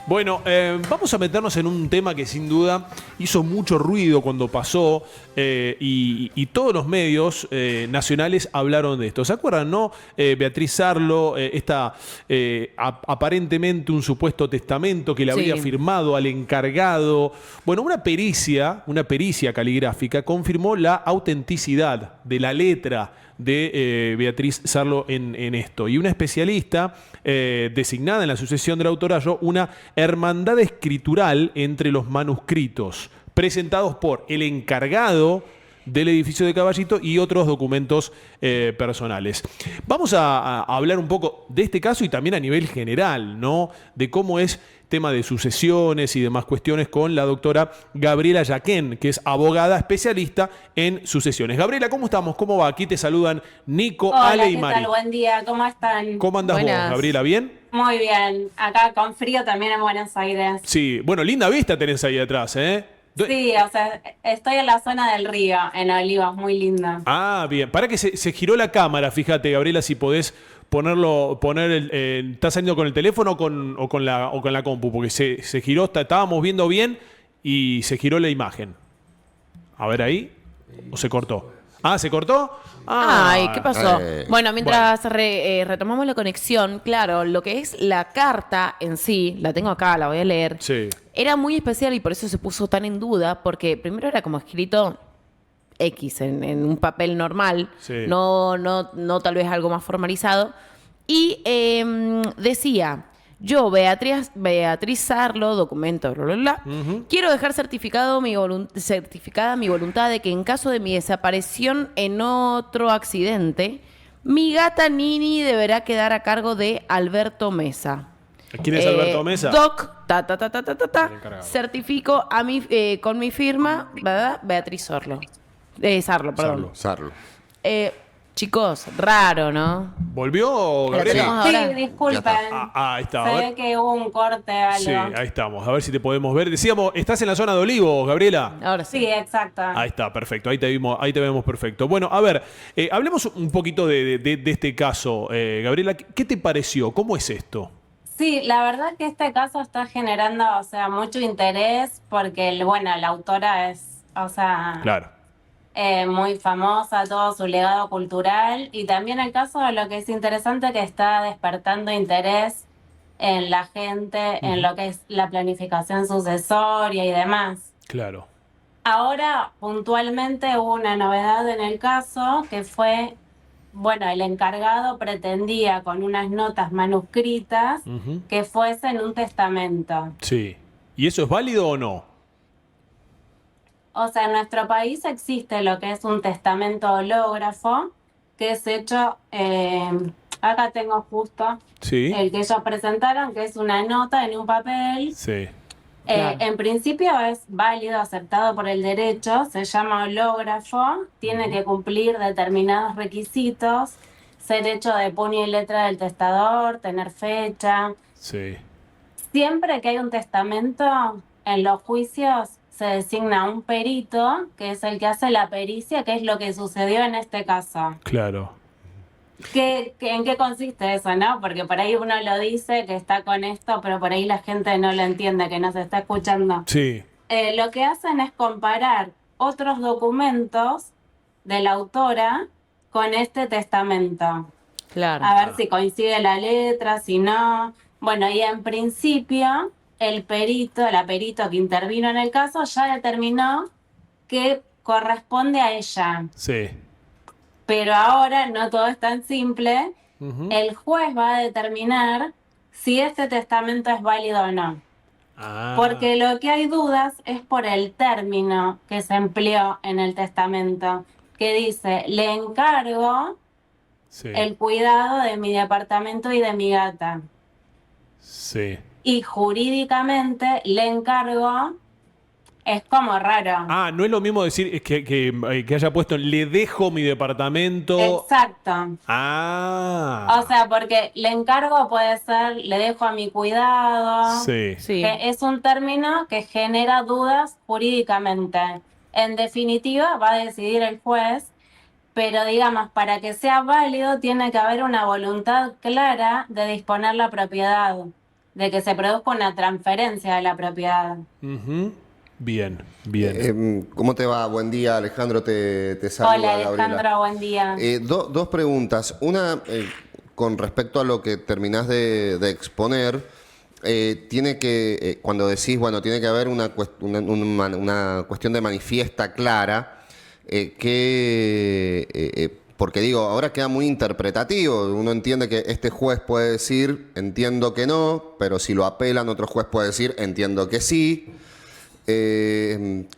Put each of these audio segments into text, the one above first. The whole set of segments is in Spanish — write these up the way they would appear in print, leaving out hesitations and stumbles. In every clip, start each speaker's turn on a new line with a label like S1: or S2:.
S1: Bueno, vamos a meternos en un tema que sin duda hizo mucho ruido cuando pasó y todos los medios nacionales hablaron de esto. ¿Se acuerdan, no? Beatriz Sarlo, aparentemente un supuesto testamento que le habría
S2: Sí.
S1: firmado al encargado. Bueno, una pericia caligráfica confirmó la autenticidad de la letra de Beatriz Sarlo en esto. Y una especialista designada en la sucesión del autor halló una hermandad escritural entre los manuscritos presentados por el encargado del edificio de Caballito y otros documentos personales. Vamos a hablar un poco de este caso y también a nivel general, ¿no? De cómo es tema de sucesiones y demás cuestiones con la doctora Gabriela Yaquén, que es abogada especialista en sucesiones. Gabriela, ¿cómo estamos? ¿Cómo va? Aquí te saludan Nico,
S3: Hola,
S1: Ale y
S3: ¿qué
S1: Mari.
S3: tal? Buen día, ¿cómo están?
S1: ¿Cómo andás vos,
S2: Buenas.
S1: Gabriela? ¿Bien?
S3: Muy bien, acá con frío también en Buenos Aires.
S1: Sí, bueno, linda vista tenés ahí atrás, ¿eh?
S3: Sí, o sea, estoy en la zona del río, en Olivos, muy linda.
S1: Ah, bien. Para que se giró la cámara, fíjate, Gabriela, si podés ¿estás saliendo con el teléfono o con la compu? Porque se giró, estábamos viendo bien y se giró la imagen. A ver ahí. ¿O se cortó? Ah, ¿se cortó? Ah,
S2: Ay, ¿qué pasó? Bueno, mientras
S1: bueno.
S2: retomamos la conexión, claro, lo que es la carta en sí, la tengo acá, la voy a leer.
S1: Sí.
S2: Era muy especial y por eso se puso tan en duda, porque primero era como escrito X en un papel normal,
S1: Sí.
S2: no tal vez algo más formalizado. Y decía, yo, Beatriz Sarlo, documento, bla, bla, bla, quiero dejar certificada mi voluntad de que en caso de mi desaparición en otro accidente, mi gata Nini deberá quedar a cargo de Alberto Mesa.
S1: ¿Quién es Alberto Mesa?
S2: Doc,
S1: El encargado.
S2: certifico con mi firma, ¿verdad? Beatriz Sarlo. Sarlo, perdón.
S4: Sarlo.
S2: Chicos, raro, ¿no?
S1: ¿Volvió,
S2: La
S1: Gabriela?
S2: tenemos
S3: Sí,
S2: ahora.
S3: disculpen.
S1: Ahí está.
S3: Se
S1: A
S3: ve
S1: ver.
S3: que hubo un corte o algo.
S1: Sí, ahí estamos. A ver si te podemos ver. Decíamos, ¿estás en la zona de Olivos, Gabriela?
S2: Ahora sí.
S3: Sí, exacto.
S1: Ahí está, perfecto. Ahí te vemos perfecto. Bueno, a ver, hablemos un poquito de este caso. Gabriela, ¿qué te pareció? ¿Cómo es esto?
S3: Sí, la verdad que este caso está generando, o sea, mucho interés porque, bueno, la autora es, o sea,
S1: Claro.
S3: muy famosa, todo su legado cultural y también el caso de lo que es interesante que está despertando interés en la gente, en lo que es la planificación sucesoria y demás.
S1: Claro.
S3: Ahora, puntualmente, hubo una novedad en el caso que fue, bueno, el encargado pretendía con unas notas manuscritas
S1: Ujú.
S3: que fuesen un testamento.
S1: Sí. ¿Y eso es válido o no?
S3: O sea, en nuestro país existe lo que es un testamento hológrafo, que es hecho, acá tengo justo
S1: Sí.
S3: el que ellos presentaron, que es una nota en un papel.
S1: Sí.
S2: Claro.
S3: En principio es válido, aceptado por el derecho, se llama hológrafo, tiene que cumplir determinados requisitos, ser hecho de puño y letra del testador, tener fecha.
S1: Sí.
S3: Siempre que hay un testamento, en los juicios se designa un perito, que es el que hace la pericia, que es lo que sucedió en este caso.
S1: Claro.
S3: ¿En qué consiste eso, no? Porque por ahí uno lo dice que está con esto, pero por ahí la gente no lo entiende, que no se está escuchando.
S1: Sí.
S3: Lo que hacen es comparar otros documentos de la autora con este testamento.
S2: Claro.
S3: A ver si coincide la letra, si no. Bueno, y en principio, el perito que intervino en el caso ya determinó que corresponde a ella.
S1: Sí.
S3: Pero ahora no todo es tan simple.
S1: Ujú.
S3: El juez va a determinar si este testamento es válido o no.
S1: Ah.
S3: Porque lo que hay dudas es por el término que se empleó en el testamento, que dice, le encargo
S1: Sí.
S3: el cuidado de mi departamento y de mi gata.
S1: Sí.
S3: Y jurídicamente le encargo es como raro.
S1: Ah, no es lo mismo decir que haya puesto le dejo mi departamento.
S3: Exacto.
S1: Ah.
S3: O sea, porque le encargo puede ser le dejo a mi cuidado.
S1: Sí.
S2: Sí.
S3: Que es un término que genera dudas jurídicamente. En definitiva, va a decidir el juez, pero digamos, para que sea válido tiene que haber una voluntad clara de disponer la propiedad de que se produzca una transferencia de la propiedad.
S1: Ujú. Bien, bien.
S4: ¿Cómo te va? Buen día, Alejandro, te saluda,
S3: Hola
S4: Gabriela.
S3: Alejandro, buen día.
S4: Dos preguntas. Una, con respecto a lo que terminás de exponer, tiene que, cuando decís, bueno, tiene que haber una cuestión de manifiesta clara, porque digo, ahora queda muy interpretativo. Uno entiende que este juez puede decir, entiendo que no, pero si lo apelan, otro juez puede decir, entiendo que sí.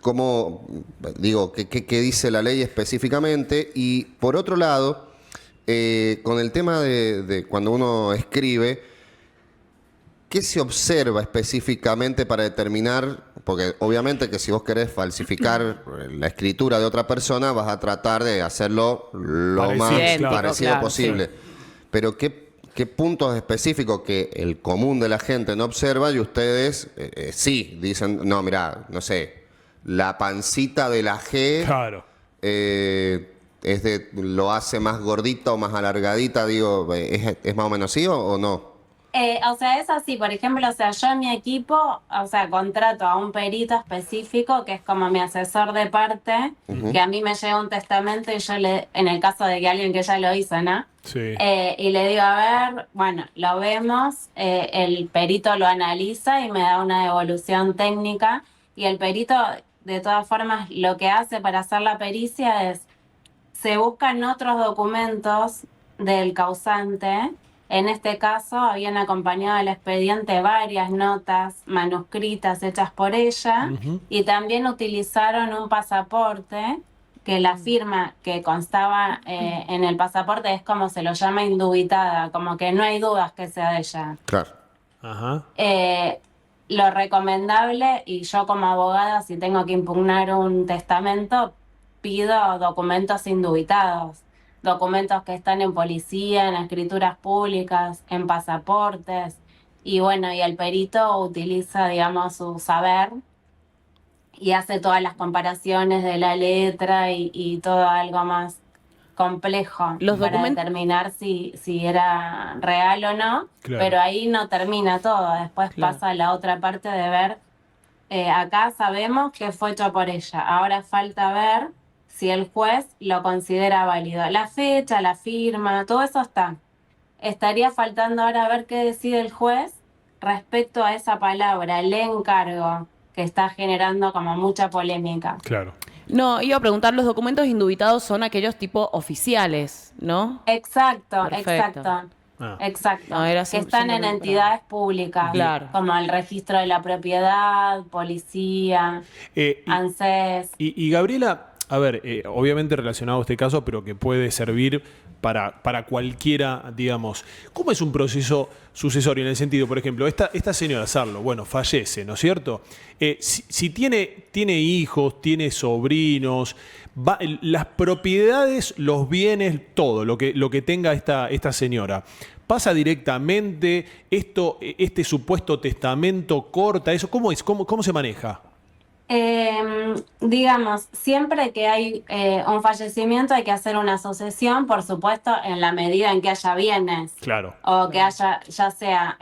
S4: ¿Cómo, digo, qué dice la ley específicamente? Y por otro lado, con el tema de cuando uno escribe, ¿qué se observa específicamente para determinar? Porque obviamente que si vos querés falsificar la escritura de otra persona, vas a tratar de hacerlo lo
S1: Parecido,
S4: más
S2: claro.
S4: parecido
S2: Claro,
S4: posible.
S1: sí.
S4: Pero ¿qué puntos específicos que el común de la gente no observa y ustedes sí dicen, no, mirá, no sé, la pancita de la G
S1: Claro.
S4: lo hace más gordita o más alargadita? Digo, ¿es más o menos así o no?
S3: O sea, es así, por ejemplo, o sea, yo en mi equipo, o sea, contrato a un perito específico que es como mi asesor de parte, que a mí me llega un testamento y yo en el caso de que alguien que ya lo hizo, ¿no?
S1: Sí.
S3: Y le digo, a ver, bueno, lo vemos, el perito lo analiza y me da una devolución técnica y el perito, de todas formas, lo que hace para hacer la pericia es, se buscan otros documentos del causante. En este caso, habían acompañado al expediente varias notas manuscritas hechas por ella y también utilizaron un pasaporte que la firma que constaba en el pasaporte es como se lo llama indubitada, como que no hay dudas que sea de ella.
S4: Claro.
S1: Ajá.
S3: Lo recomendable, y yo como abogada, si tengo que impugnar un testamento, pido documentos indubitados, documentos que están en policía, en escrituras públicas, en pasaportes, y bueno, y el perito utiliza, digamos, su saber y hace todas las comparaciones de la letra y todo algo más complejo
S2: Los
S3: para
S2: documentos.
S3: determinar si era real o no,
S1: Claro.
S3: pero ahí no termina todo, después
S2: Claro.
S3: pasa la otra parte de ver, acá sabemos que fue hecho por ella, ahora falta ver si el juez lo considera válido. La fecha, la firma, todo eso está. Estaría faltando ahora ver qué decide el juez respecto a esa palabra, le encargo, que está generando como mucha polémica.
S1: Claro.
S2: No, iba a preguntar, los documentos indubitados son aquellos tipo oficiales, ¿no?
S3: Exacto,
S2: Perfecto.
S3: exacto.
S1: Ah.
S3: Exacto.
S2: No, era
S3: Que están en
S2: simplemente
S3: entidades públicas,
S2: Claro.
S3: como el registro de la propiedad, policía,
S1: Y,
S3: ANSES.
S1: y Gabriela, a ver, obviamente relacionado a este caso, pero que puede servir para cualquiera, digamos. ¿Cómo es un proceso sucesorio en el sentido, por ejemplo, esta señora Sarlo, bueno, fallece, ¿no es cierto? Si tiene hijos, tiene sobrinos, las propiedades, los bienes, todo lo que tenga esta señora, ¿pasa directamente este supuesto testamento corta? ¿Eso cómo es? ¿Cómo se maneja?
S3: Digamos, siempre que hay un fallecimiento hay que hacer una sucesión, por supuesto, en la medida en que haya bienes.
S1: Claro.
S3: O que haya ya sea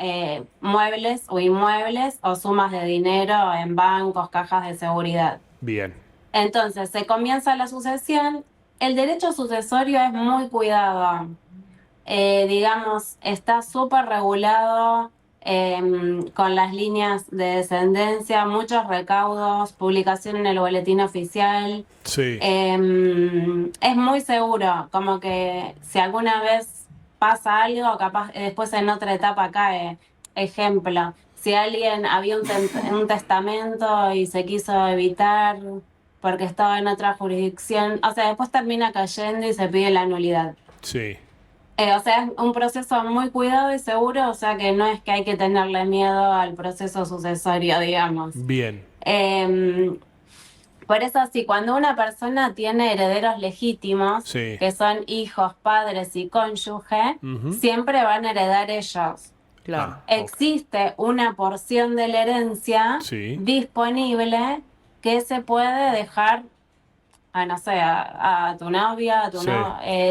S3: muebles o inmuebles o sumas de dinero en bancos, cajas de seguridad.
S1: Bien.
S3: Entonces, se comienza la sucesión. El derecho sucesorio es muy cuidado. Digamos, está súper regulado con las líneas de descendencia, muchos recaudos, publicación en el boletín oficial.
S1: Sí.
S3: Es muy seguro, como que si alguna vez pasa algo, capaz después en otra etapa cae. Ejemplo, si alguien había un testamento y se quiso evitar porque estaba en otra jurisdicción, o sea, después termina cayendo y se pide la nulidad.
S1: Sí.
S3: O sea, es un proceso muy cuidado y seguro, o sea que no es que hay que tenerle miedo al proceso sucesorio, digamos.
S1: Bien.
S3: Por eso, sí, cuando una persona tiene herederos legítimos,
S1: Sí.
S3: que son hijos, padres y cónyuge, siempre van a heredar ellos.
S2: Claro.
S1: Ah, ok.
S3: Existe una porción de la herencia
S1: Sí.
S3: disponible que se puede dejar a, no sé, a tu novia, a tu
S1: Sí.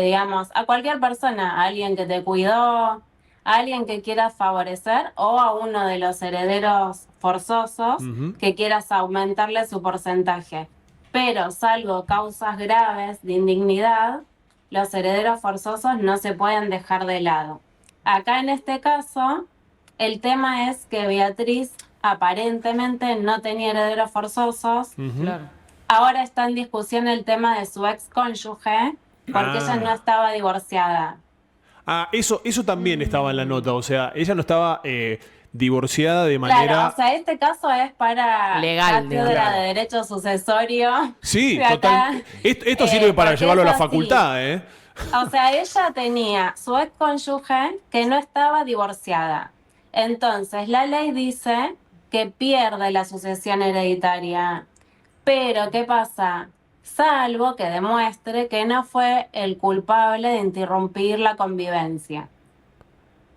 S3: digamos, a cualquier persona, a alguien que te cuidó, a alguien que quieras favorecer o a uno de los herederos forzosos que quieras aumentarle su porcentaje. Pero salvo causas graves de indignidad, los herederos forzosos no se pueden dejar de lado. Acá en este caso, el tema es que Beatriz aparentemente no tenía herederos forzosos.
S2: Claro.
S3: Ahora está en discusión el tema de su ex cónyuge, porque ella no estaba divorciada.
S1: Ah, eso también estaba en la nota. O sea, ella no estaba divorciada de manera...
S3: Claro, o sea, este caso es para
S2: Legal,
S3: cátedra
S1: claro.
S3: de derecho sucesorio.
S1: Sí,
S3: de acá.
S1: total. Esto sirve para
S3: porque
S1: llevarlo a
S3: es
S1: la
S3: así.
S1: facultad, ¿eh?
S3: O sea, ella tenía su ex cónyuge que no estaba divorciada. Entonces, la ley dice que pierde la sucesión hereditaria. Pero, ¿qué pasa? Salvo que demuestre que no fue el culpable de interrumpir la convivencia.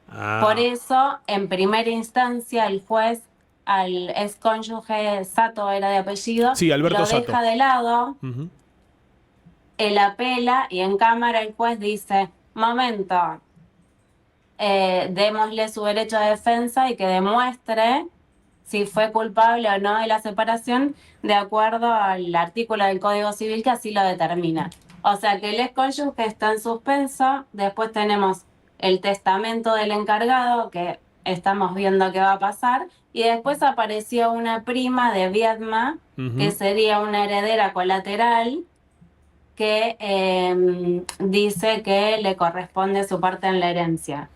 S1: Ah,
S3: Por eso, en primera instancia, el juez al ex cónyuge Sato era de apellido,
S1: Sí, Alberto
S3: lo
S1: Sato.
S3: deja de lado.
S1: ujú.
S3: Él apela y en cámara el juez dice, momento, démosle su derecho de defensa y que demuestre si fue culpable o no de la separación de acuerdo al artículo del Código Civil que así lo determina. O sea que el excónyuge está en suspenso, después tenemos el testamento del encargado que estamos viendo qué va a pasar y después apareció una prima de Viedma que sería una heredera colateral que dice que le corresponde su parte en la herencia.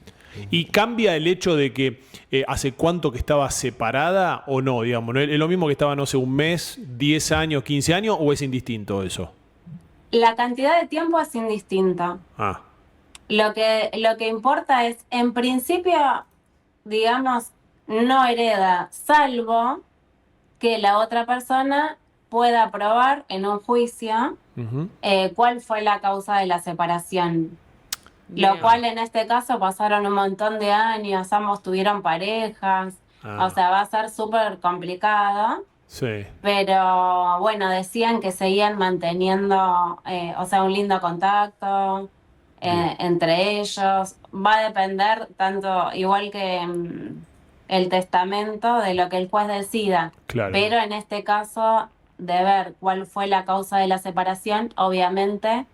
S1: ¿Y cambia el hecho de que hace cuánto que estaba separada o no? Digamos, ¿no? ¿Es lo mismo que estaba, no sé, un mes, 10 años, 15 años o es indistinto eso?
S3: La cantidad de tiempo es indistinta.
S1: Ah,
S3: Lo que importa es, en principio, digamos, no hereda, salvo que la otra persona pueda probar en un juicio
S1: ujú.
S3: cuál fue la causa de la separación.
S2: Bien.
S3: Lo cual en este caso pasaron un montón de años, ambos tuvieron parejas,
S1: Ah.
S3: o sea, va a ser súper complicado.
S1: Sí.
S3: Pero bueno, decían que seguían manteniendo, o sea, un lindo contacto
S1: Bien.
S3: entre ellos. Va a depender tanto, igual que el testamento, de lo que el juez decida.
S1: Claro.
S3: Pero en este caso, de ver cuál fue la causa de la separación, obviamente,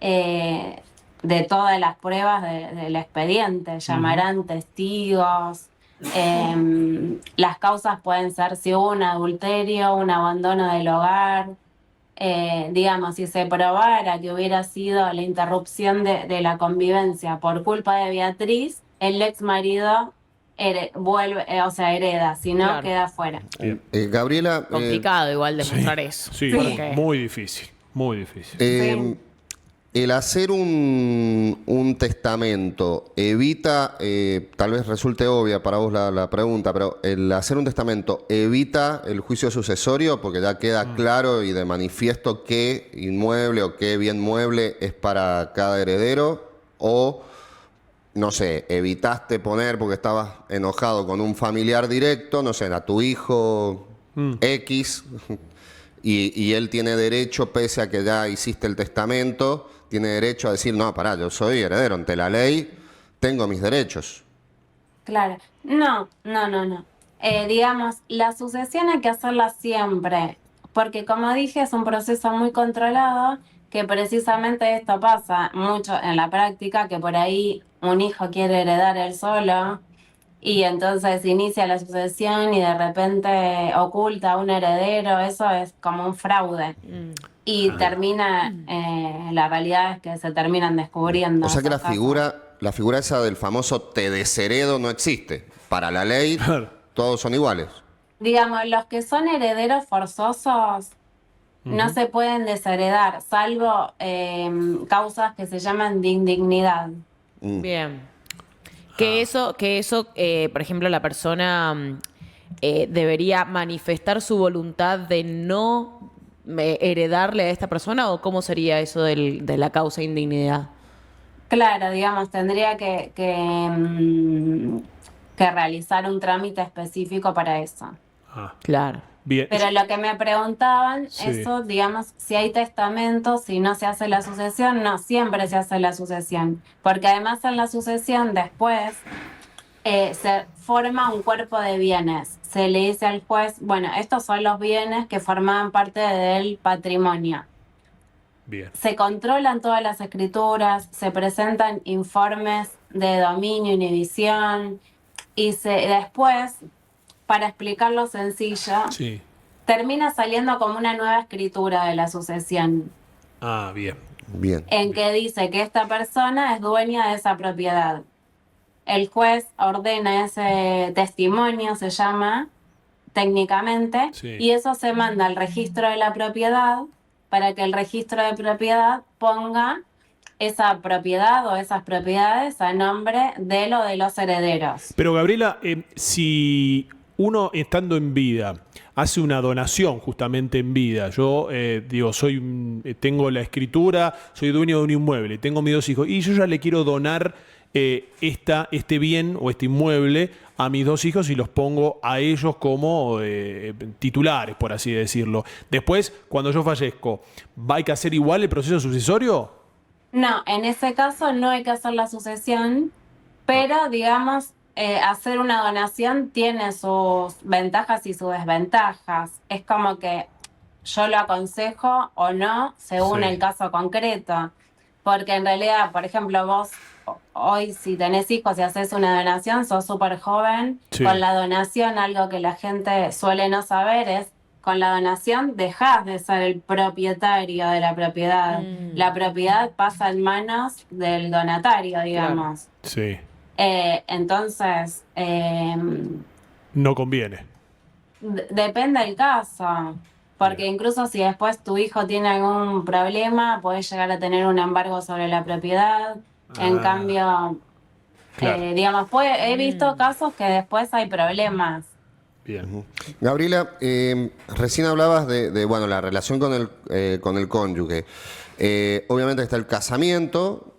S3: de todas las pruebas del expediente, llamarán testigos. Las causas pueden ser si hubo un adulterio, un abandono del hogar, digamos, si se probara que hubiera sido la interrupción de la convivencia por culpa de Beatriz, el ex marido vuelve, o sea, hereda, si no
S2: Claro.
S3: queda fuera.
S1: Bien.
S4: Gabriela,
S2: Complicado igual demostrar eso.
S1: Sí,
S2: Porque-
S1: muy difícil. Muy difícil.
S3: Sí.
S4: el hacer un testamento evita, tal vez resulte obvia para vos la pregunta, pero el hacer un testamento evita el juicio sucesorio porque ya queda claro y de manifiesto qué inmueble o qué bien mueble es para cada heredero, o no sé, evitaste poner porque estabas enojado con un familiar directo, no sé, a tu hijo X, y él tiene derecho, pese a que ya hiciste el testamento, tiene derecho a decir, no, pará, yo soy heredero, ante la ley tengo mis derechos.
S3: Claro, no. Digamos, la sucesión hay que hacerla siempre, porque como dije, es un proceso muy controlado, que precisamente esto pasa mucho en la práctica, que por ahí un hijo quiere heredar él solo, y entonces inicia la sucesión y de repente oculta a un heredero, eso es como un fraude. Y termina, la realidad es que se terminan descubriendo.
S4: O sea que
S3: esos casos.
S4: la figura esa del famoso te desheredo no existe. Para la ley,
S1: Claro.
S4: todos son iguales.
S3: Digamos, los que son herederos forzosos no se pueden desheredar, salvo causas que se llaman de indignidad.
S2: Bien. Que eso, por ejemplo, la persona debería manifestar su voluntad de no heredarle a esta persona, o cómo sería eso de la causa de indignidad.
S3: Claro, digamos, tendría que realizar un trámite específico para eso.
S1: Ah,
S2: Claro.
S1: bien.
S3: Pero lo que me preguntaban,
S1: Sí.
S3: eso, digamos, si hay testamento, si no se hace la sucesión, no, siempre se hace la sucesión. Porque además en la sucesión después se forma un cuerpo de bienes. Se le dice al juez, bueno, estos son los bienes que formaban parte del patrimonio.
S1: Bien.
S3: Se controlan todas las escrituras, se presentan informes de dominio, inhibición, y después, para explicarlo sencillo,
S1: Sí.
S3: termina saliendo como una nueva escritura de la sucesión,
S1: Ah, bien.
S4: Bien.
S3: en que dice que esta persona es dueña de esa propiedad. El juez ordena ese testimonio, se llama técnicamente,
S1: Sí.
S3: y eso se manda al registro de la propiedad para que el registro de propiedad ponga esa propiedad o esas propiedades a nombre de lo de los herederos.
S1: Pero Gabriela, si uno estando en vida hace una donación justamente en vida, yo digo, tengo la escritura, soy dueño de un inmueble, tengo mis 2 hijos y yo ya le quiero donar este bien o este inmueble a mis 2 hijos y los pongo a ellos como titulares, por así decirlo. Después, cuando yo fallezco, ¿hay que hacer igual el proceso sucesorio?
S3: No, en ese caso no hay que hacer la sucesión, pero digamos, hacer una donación tiene sus ventajas y sus desventajas. Es como que yo lo aconsejo o no según
S1: Sí.
S3: el caso concreto. Porque en realidad, por ejemplo, vos hoy si tenés hijos y haces una donación, sos súper joven.
S1: Sí.
S3: Con la donación, algo que la gente suele no saber es, con la donación dejás de ser el propietario de la propiedad. La propiedad pasa en manos del donatario, digamos.
S1: Sí.
S3: Entonces,
S1: No conviene.
S3: depende del caso. Porque incluso si después tu hijo tiene algún problema, puedes llegar a tener un embargo sobre la propiedad. En cambio,
S1: Claro.
S3: digamos, he visto casos que después hay problemas.
S1: Bien.
S4: Gabriela, recién hablabas de, bueno, la relación con el cónyuge. Obviamente está el casamiento,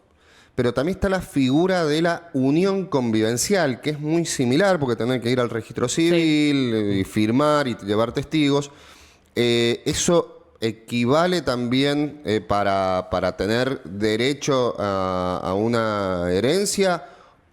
S4: pero también está la figura de la unión convivencial, que es muy similar, porque tenés que ir al registro civil y firmar y llevar testigos. ¿Eso equivale también para tener derecho a una herencia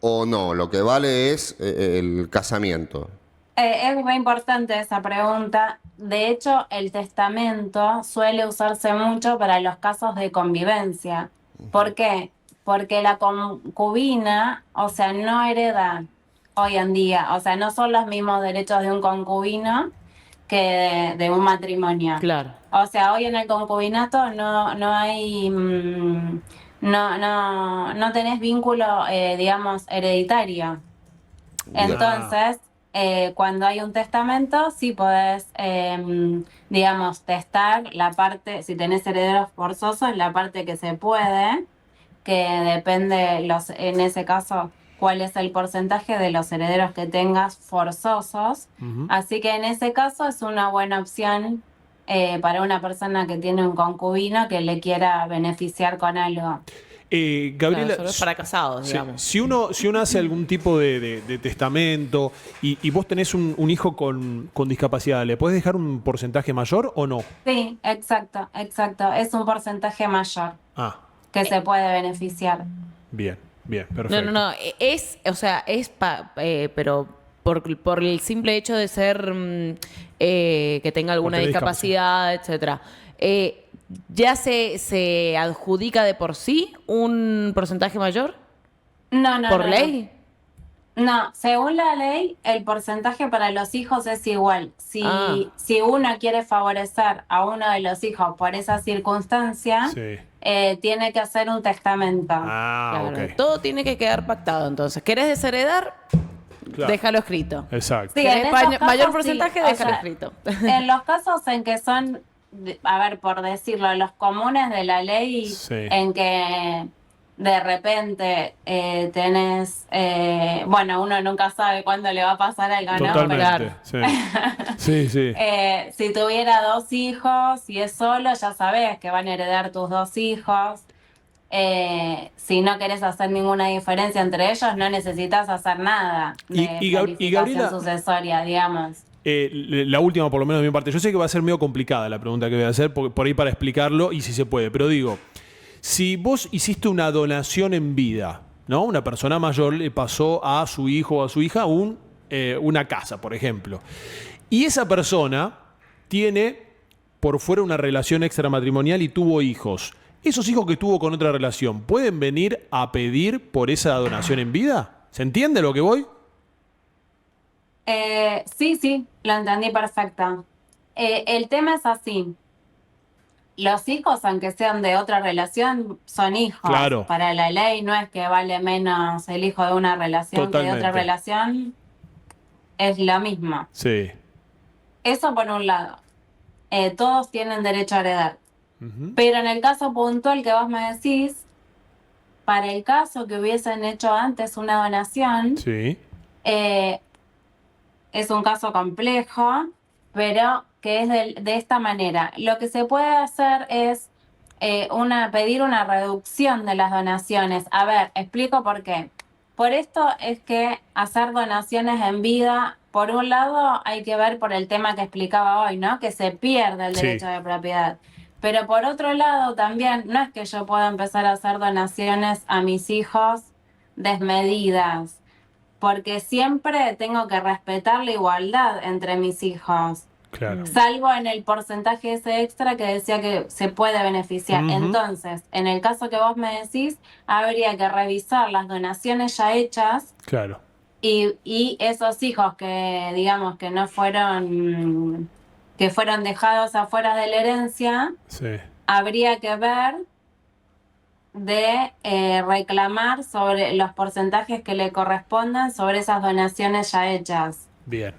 S4: o no? Lo que vale es el casamiento.
S3: Es muy importante esa pregunta. De hecho, el testamento suele usarse mucho para los casos de convivencia. ¿Por qué? Porque la concubina, o sea, no hereda hoy en día. O sea, no son los mismos derechos de un concubino que de un matrimonio.
S2: Claro.
S3: O sea, hoy en el concubinato no hay... no tenés vínculo, digamos, hereditario. Entonces, cuando hay un testamento, sí podés, digamos, testar la parte, si tenés herederos forzosos, la parte que se puede, que depende, en ese caso, cuál es el porcentaje de los herederos que tengas forzosos. Así que en ese caso es una buena opción para una persona que tiene un concubino que le quiera beneficiar con algo.
S1: Gabriela,
S2: Claro, solo es para casados,
S1: sí,
S2: digamos.
S1: si uno hace algún tipo de testamento y vos tenés un hijo con discapacidad, ¿le podés dejar un porcentaje mayor o no?
S3: Sí, exacto. Es un porcentaje mayor
S1: Ah,
S3: que se puede beneficiar.
S1: bien, perfecto.
S2: No. Pero por el simple hecho de ser que tenga alguna
S1: tener
S2: discapacidad, etcétera. ¿Ya se adjudica de por sí un porcentaje mayor?
S3: No.
S2: ¿Por ley?
S3: No, según la ley, el porcentaje para los hijos es igual. Si uno quiere favorecer a uno de los hijos por esa circunstancia,
S1: Sí.
S3: Tiene que hacer un testamento.
S2: Claro,
S1: Ok.
S2: todo tiene que quedar pactado. Entonces, ¿querés desheredar?
S1: Claro.
S2: Déjalo escrito.
S1: Exacto.
S3: Sí,
S2: ¿Querés
S3: en esos
S2: mayor
S3: casos,
S2: porcentaje?
S3: sí. O
S2: Déjalo
S3: sea,
S2: escrito.
S3: En los casos en que son, a ver, por decirlo, los comunes de la ley,
S1: Sí.
S3: en que de repente tenés, bueno, uno nunca sabe cuándo le va a pasar algo, ¿no?
S1: Totalmente.
S3: Pero,
S1: Sí.
S3: si tuviera 2 hijos y es solo, ya sabés que van a heredar tus 2 hijos. Si no querés hacer ninguna diferencia entre ellos, no necesitas hacer nada de
S1: Y
S3: planificación
S1: Gabriela,
S3: sucesoria, digamos.
S1: la última, por lo menos de mi parte. Yo sé que va a ser medio complicada la pregunta que voy a hacer, por ahí para explicarlo y si se puede. Pero digo, si vos hiciste una donación en vida, ¿no? Una persona mayor le pasó a su hijo o a su hija una casa, por ejemplo. Y esa persona tiene por fuera una relación extramatrimonial y tuvo hijos. ¿Esos hijos que tuvo con otra relación pueden venir a pedir por esa donación en vida? ¿Se entiende lo que voy?
S3: Sí, lo entendí perfecto. El tema es así. Los hijos, aunque sean de otra relación, son hijos.
S1: Claro.
S3: Para la ley no es que vale menos el hijo de una relación que de
S1: Totalmente.
S3: otra relación. Es lo mismo.
S1: Sí.
S3: Eso por un lado. Todos tienen derecho a heredar.
S1: Ujú.
S3: Pero en el caso puntual que vos me decís, para el caso que hubiesen hecho antes una donación,
S1: Sí.
S3: es un caso complejo, pero que es de esta manera. Lo que se puede hacer es pedir una reducción de las donaciones. A ver, explico por qué. Por esto es que hacer donaciones en vida, por un lado, hay que ver por el tema que explicaba hoy, ¿no? Que se pierde el
S1: Sí.
S3: derecho de propiedad. Pero por otro lado, también, no es que yo pueda empezar a hacer donaciones a mis hijos desmedidas, porque siempre tengo que respetar la igualdad entre mis hijos.
S1: Claro.
S3: Salvo en el porcentaje ese extra que decía que se puede beneficiar.
S1: Ujú.
S3: Entonces, en el caso que vos me decís, habría que revisar las donaciones ya hechas
S1: Claro.
S3: y esos hijos que, digamos, que no fueron, que fueron dejados afuera de la herencia,
S1: Sí.
S3: habría que ver de reclamar sobre los porcentajes que le correspondan sobre esas donaciones ya hechas.
S1: Bien.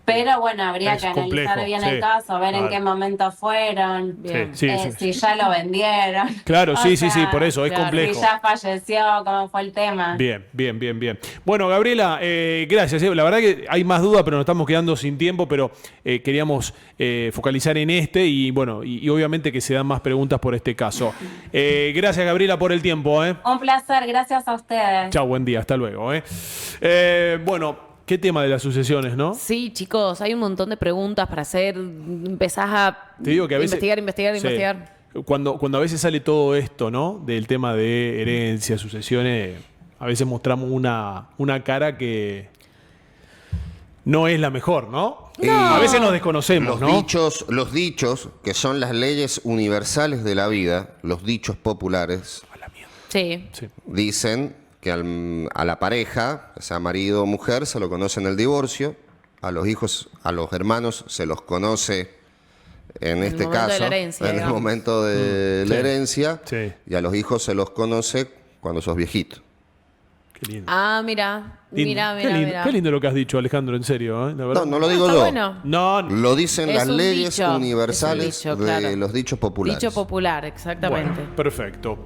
S3: Pero bueno, habría
S1: Es
S3: que analizar
S1: complejo,
S3: bien
S1: sí,
S3: el caso, ver
S1: claro.
S3: en qué momento fueron,
S2: Bien.
S1: Sí, sí.
S3: si ya lo vendieron.
S1: Claro,
S3: O
S1: sí, sí,
S3: sea,
S1: por eso, es
S2: claro,
S1: complejo.
S3: Si ya falleció, cómo fue el tema.
S1: Bien. Bueno, Gabriela, gracias. La verdad que hay más dudas, pero nos estamos quedando sin tiempo, pero queríamos focalizar en este y bueno, y obviamente que se dan más preguntas por este caso. Gracias, Gabriela, por el tiempo.
S3: Un placer, gracias a ustedes.
S1: Chao, buen día, hasta luego. Bueno, qué tema de las sucesiones, ¿no?
S2: Sí, chicos, hay un montón de preguntas para hacer. Empezás a
S1: Te digo que a veces...
S2: investigar.
S1: Sí. Cuando a veces sale todo esto, ¿no? Del tema de herencia, sucesiones, a veces mostramos una cara que no es la mejor, ¿no? A veces nos desconocemos, ¿no?
S4: Los dichos, que son las leyes universales de la vida, los dichos populares,
S1: A la mierda.
S2: Sí.
S1: Sí.
S4: dicen que a la pareja, sea marido o mujer, se lo conoce en el divorcio, a los hijos, a los hermanos se los conoce en este
S2: momento de
S4: caso,
S2: la herencia,
S4: en el
S2: digamos.
S4: momento de la
S1: Sí.
S4: herencia,
S1: Sí.
S4: y a los hijos se los conoce cuando sos viejito.
S1: Qué lindo.
S2: Ah, mira.
S1: Qué lindo lo que has dicho, Alejandro, en serio, ¿eh? La verdad.
S4: No, no lo digo
S2: Está
S4: yo.
S2: bueno.
S1: No,
S4: Lo dicen
S2: Es
S4: las
S2: un
S4: leyes
S2: dicho,
S4: universales
S2: es un dicho,
S4: de
S2: claro.
S4: los dichos populares.
S2: Dicho popular, exactamente.
S1: bueno, perfecto.